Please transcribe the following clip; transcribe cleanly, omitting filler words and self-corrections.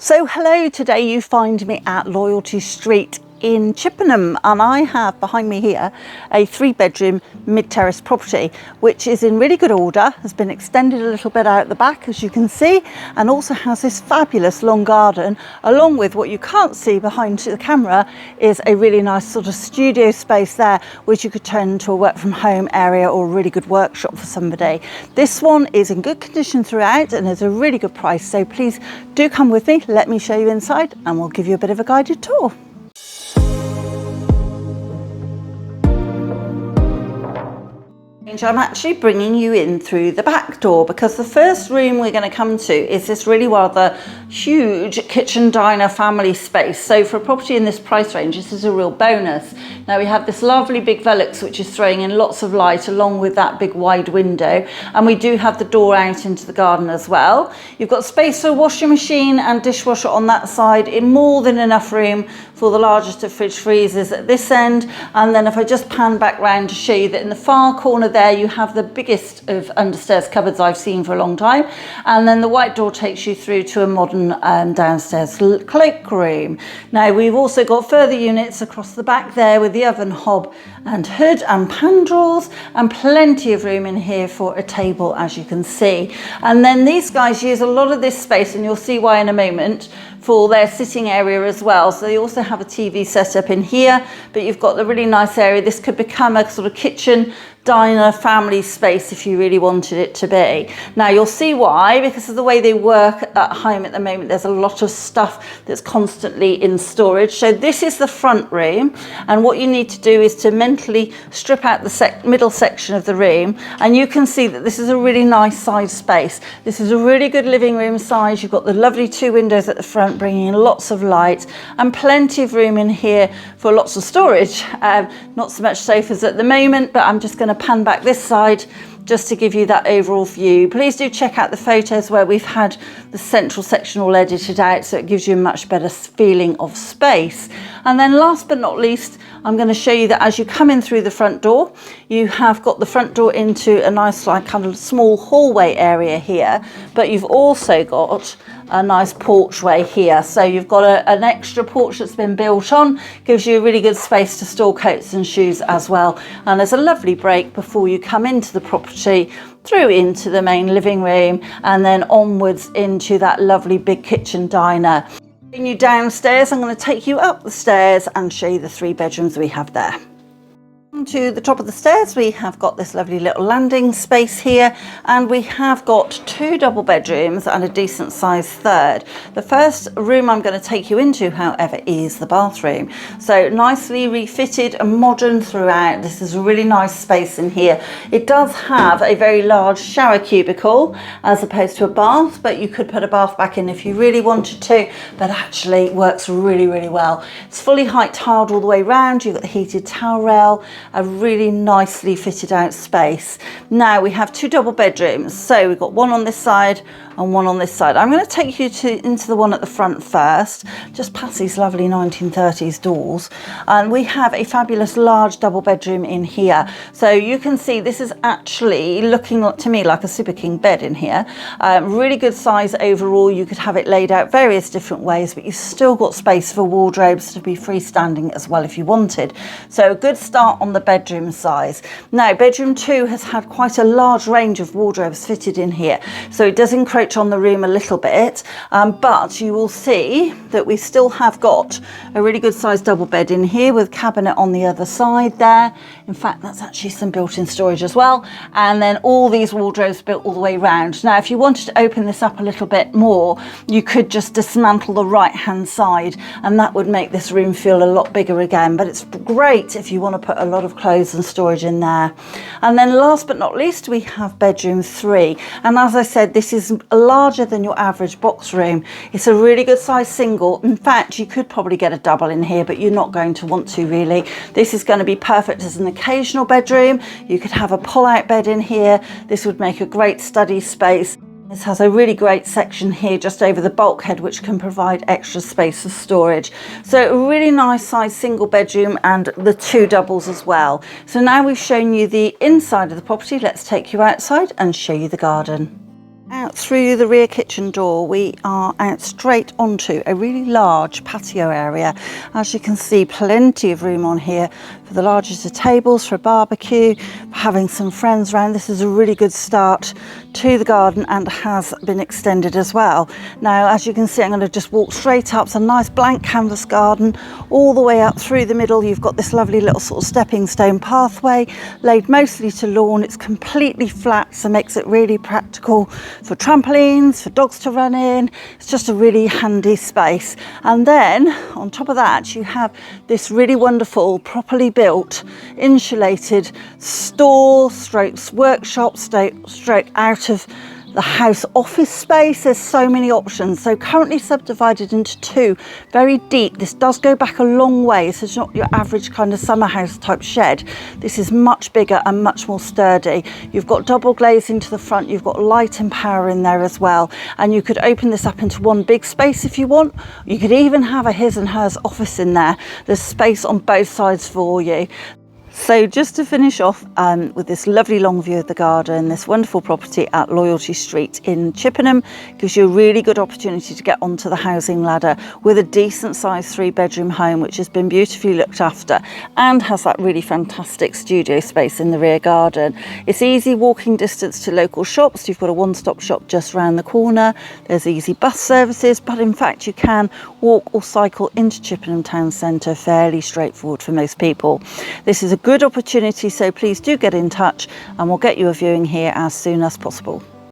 So hello, today you find me at Loyalty Street in Chippenham, and I have behind me here a 3-bedroom mid-terrace property which is in really good order, has been extended a little bit out the back as you can see, and also has this fabulous long garden, along with what you can't see behind the camera is a really nice sort of studio space there which you could turn into a work from home area or a really good workshop for somebody. This one is in good condition throughout and is a really good price, so please do come with me, let me show you inside and we'll give you a bit of a guided tour. I'm actually bringing you in through the back door because the first room we're going to come to is this really rather huge kitchen diner family space. So for a property in this price range, this is a real bonus. Now we have this lovely big velux which is throwing in lots of light along with that big wide window, and we do have the door out into the garden as well. You've got space for a washing machine and dishwasher on that side, in more than enough room for the largest of fridge freezers at this end. And then if I just pan back round to show you that in the far corner there you have the biggest of understairs cupboards I've seen for a long time, and then the white door takes you through to a modern downstairs cloakroom. Now we've also got further units across the back there with the oven hob and hood and pan drawers, and plenty of room in here for a table as you can see. And then these guys use a lot of this space, and you'll see why in a moment, for their sitting area as well. So they also have a TV set up in here, but you've got the really nice area. This could become a sort of kitchen diner family space if you really wanted it to be. Now you'll see why, because of the way they work at home at the moment. There's a lot of stuff that's constantly in storage. So this is the front room, and what you need to do is to mentally strip out the middle section of the room, and you can see that this is a really nice size space. This is a really good living room size. You've got the lovely 2 windows at the front bringing in lots of light, and plenty of room in here for lots of storage. Not so much sofas at the moment, but I'm just going to pan back this side just to give you that overall view. Please do check out the photos where we've had the central section all edited out, so it gives you a much better feeling of space. And then last but not least, I'm going to show you that as you come in through the front door, you have got the front door into a nice like kind of small hallway area here, but you've also got a nice porchway here. So you've got an extra porch that's been built on, gives you a really good space to store coats and shoes as well. And there's a lovely break before you come into the property, through into the main living room, and then onwards into that lovely big kitchen diner. Bring you downstairs, I'm going to take you up the stairs and show you the 3 bedrooms we have there. To the top of the stairs we have got this lovely little landing space here, and we have got 2 double bedrooms and a decent sized third. The first room I'm going to take you into, however, is the bathroom. So nicely refitted and modern throughout. This is a really nice space in here. It does have a very large shower cubicle as opposed to a bath, but you could put a bath back in if you really wanted to, but actually it works really well. It's fully height tiled all the way round. You've got the heated towel rail, a really nicely fitted out space. Now we have 2 double bedrooms, so we've got one on this side and one on this side. I'm going to take you into the one at the front first, just past these lovely 1930s doors, and we have a fabulous large double bedroom in here. So you can see this is actually looking to me like a Super King bed in here. Really good size overall. You could have it laid out various different ways, but you've still got space for wardrobes to be freestanding as well if you wanted. So a good start on the bedroom size. Now bedroom 2 has had quite a large range of wardrobes fitted in here, so it does encroach on the room a little bit, but you will see that we still have got a really good sized double bed in here with cabinet on the other side there. In fact, that's actually some built-in storage as well, and then all these wardrobes built all the way round. Now if you wanted to open this up a little bit more, you could just dismantle the right hand side, and that would make this room feel a lot bigger again, but it's great if you want to put a lot of clothes and storage in there. And then last but not least, we have bedroom 3, and as I said, this is larger than your average box room. It's a really good size single. In fact, you could probably get a double in here, but you're not going to want to really. This is going to be perfect as an occasional bedroom. You could have a pull-out bed in here. This would make a great study space. This has a really great section here just over the bulkhead which can provide extra space for storage. So a really nice size single bedroom, and the 2 doubles as well. So now we've shown you the inside of the property, let's take you outside and show you the garden. Out through the rear kitchen door, we are out straight onto a really large patio area. As you can see, plenty of room on here for the largest of tables, for a barbecue, for having some friends around. This is a really good start to the garden and has been extended as well. Now, as you can see, I'm going to just walk straight up. It's a nice blank canvas garden all the way up through the middle. You've got this lovely little sort of stepping stone pathway laid mostly to lawn. It's completely flat, so makes it really practical for trampolines, for dogs to run in. It's just a really handy space. And then on top of that, you have this really wonderful, properly built, insulated store stroke workshop stroke out of the house office space. There's so many options. So currently subdivided into two, very deep. This does go back a long way, so it's not your average kind of summer house type shed. This is much bigger and much more sturdy. You've got double glaze into the front, you've got light and power in there as well, and you could open this up into one big space if you want. You could even have a his and hers office in there. There's space on both sides for you. So just to finish off with this lovely long view of the garden, this wonderful property at Loyalty Street in Chippenham gives you a really good opportunity to get onto the housing ladder with a decent sized 3-bedroom home which has been beautifully looked after and has that really fantastic studio space in the rear garden. It's easy walking distance to local shops. You've got a one-stop shop just around the corner. There's easy bus services, but in fact you can walk or cycle into Chippenham town centre, fairly straightforward for most people. This is a good opportunity, so please do get in touch and we'll get you a viewing here as soon as possible.